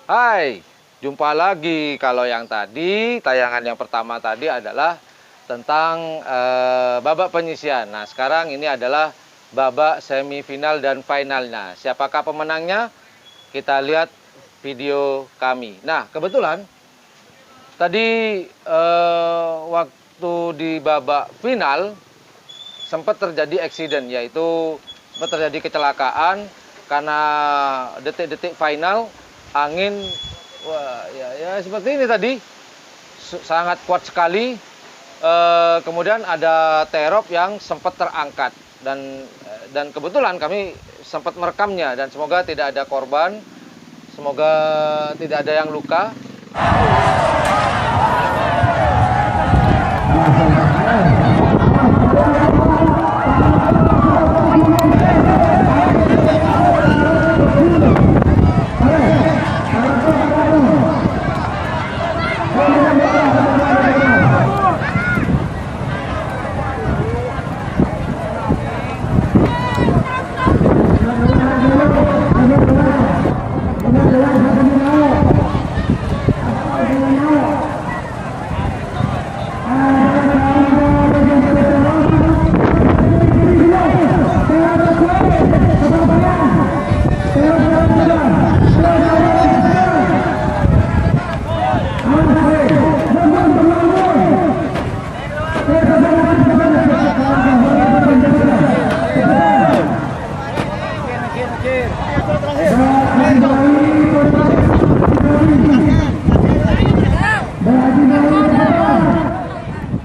Hai, jumpa lagi. Kalau yang tadi, tayangan yang pertama tadi adalah tentang babak penyisian. Nah, sekarang ini adalah babak semifinal dan finalnya. Siapakah pemenangnya? Kita lihat video kami. Nah, kebetulan tadi waktu di babak final sempat terjadi accident, yaitu sempat terjadi kecelakaan karena detik-detik final angin, wah ya seperti ini tadi, sangat kuat sekali. Kemudian ada terop yang sempat terangkat dan kebetulan kami sempat merekamnya dan semoga tidak ada korban, semoga tidak ada yang luka.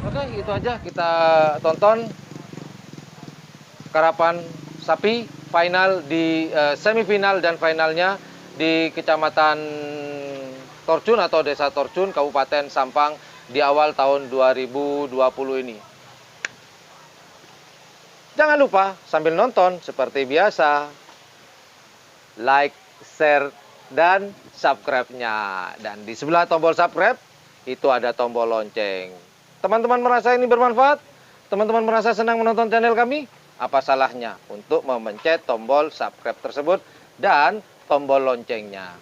Oke, itu aja kita tonton karapan sapi final di semifinal dan finalnya di Kecamatan Torjun atau Desa Torjun, Kabupaten Sampang di awal tahun 2020 ini. Jangan lupa sambil nonton seperti biasa like, share, dan subscribe-nya. Dan di sebelah tombol subscribe itu ada tombol lonceng. Teman-teman merasa ini bermanfaat? Teman-teman merasa senang menonton channel kami? Apa salahnya untuk memencet tombol subscribe tersebut dan tombol loncengnya?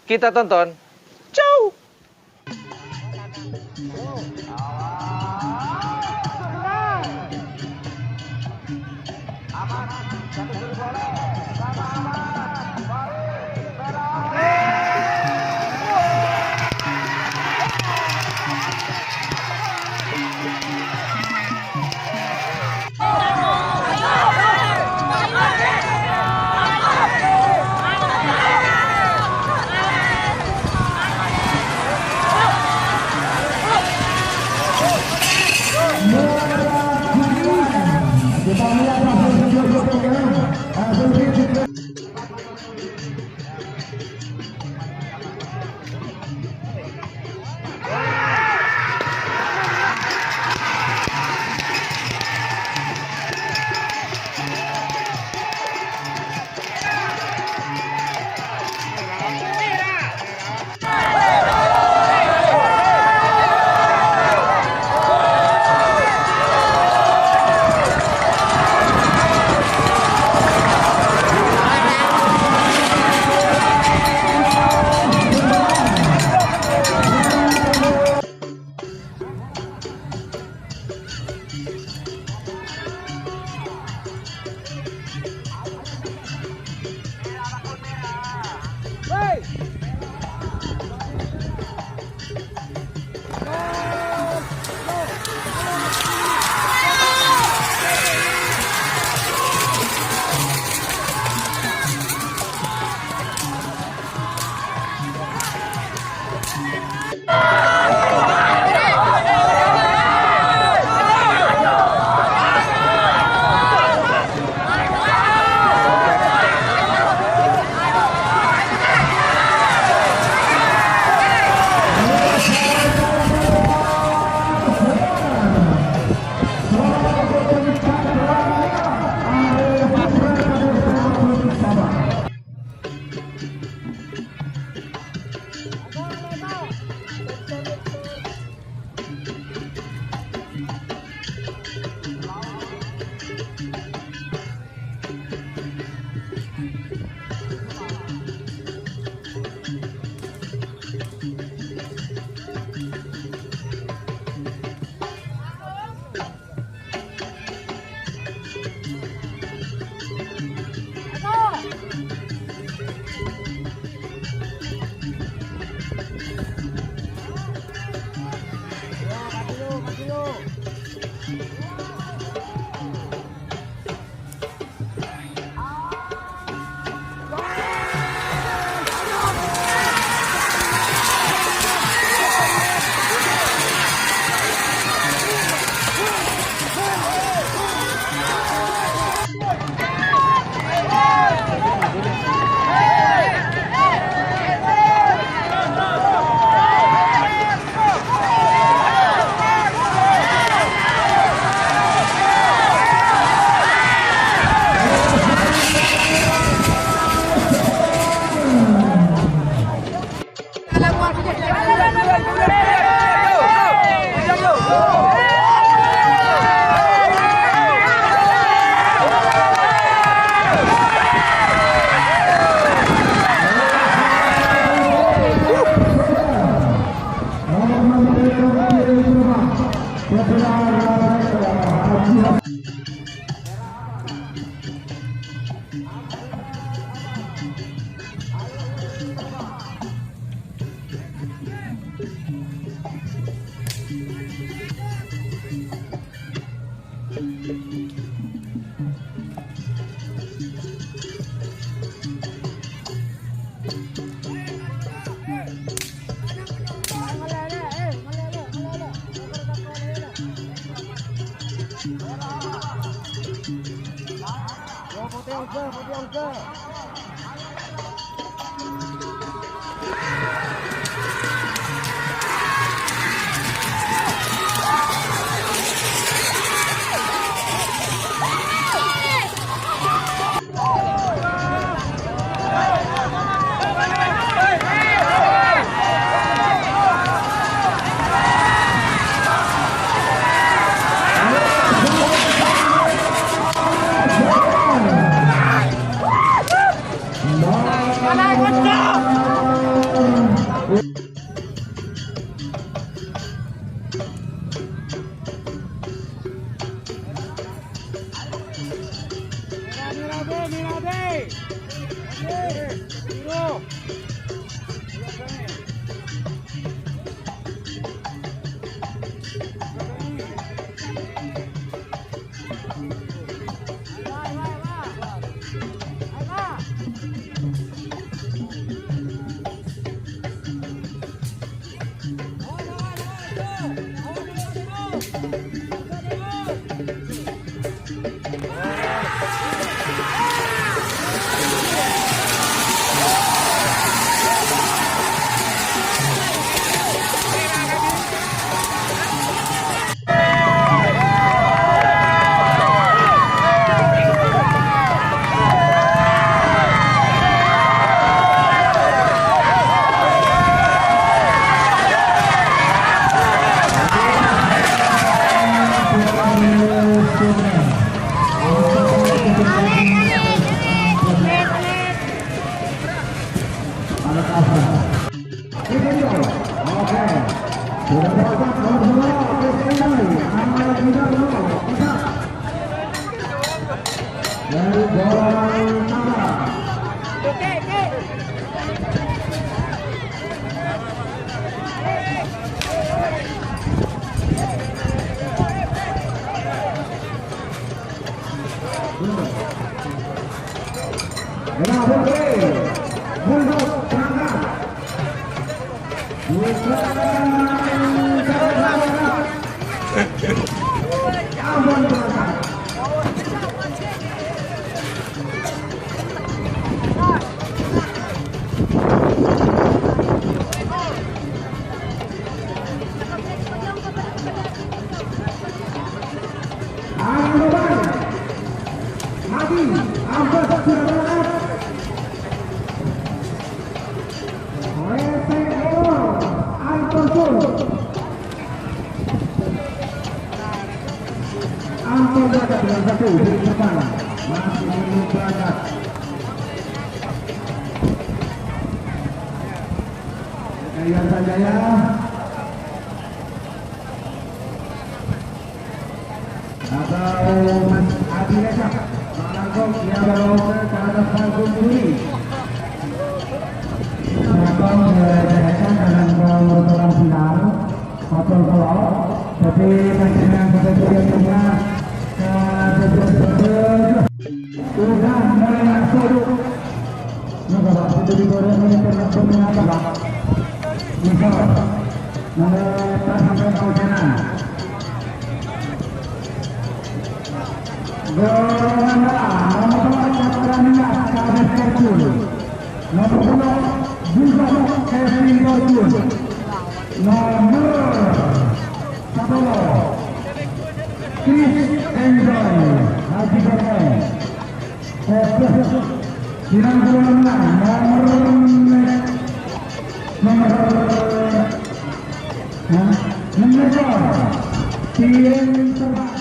Kita tonton. Ciao! atau Mas Adi Reza Malangkong dia bawa ke atas panggung ini. Malangkong diadakan dalam pertempuran final Hotel Kolok. Jadi panjenengan kemudian punya sudah mulai masuk. Maka Pak itu digoreng ini peminat Pak. Misal mulai sampai Kaujana. Golongan nomor 4 Praniya Kabes Kerjul, nomor 10 juga Kevin Kerjul, nomor 10 Chris Enjoy Haji Goreng, Sinan Golongan nomor tim terbang.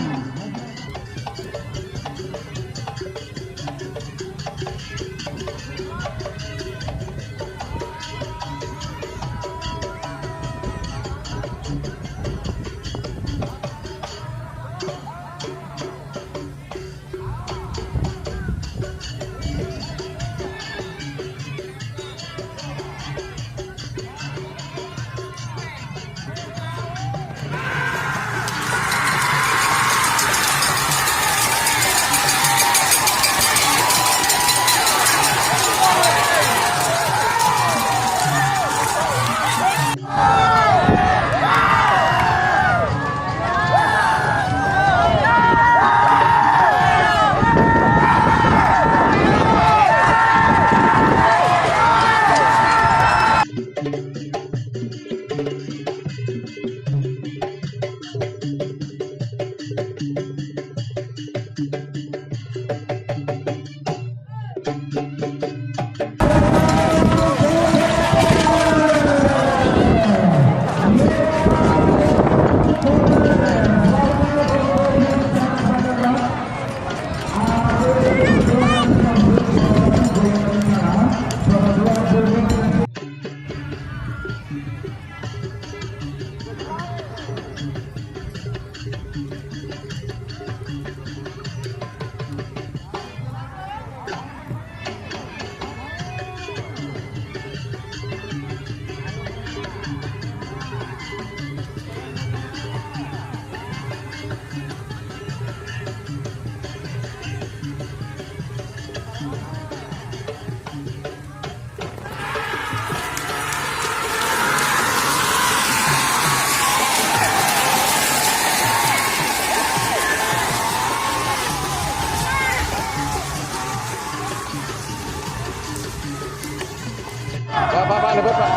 Pak, lebih Pak.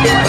Hey!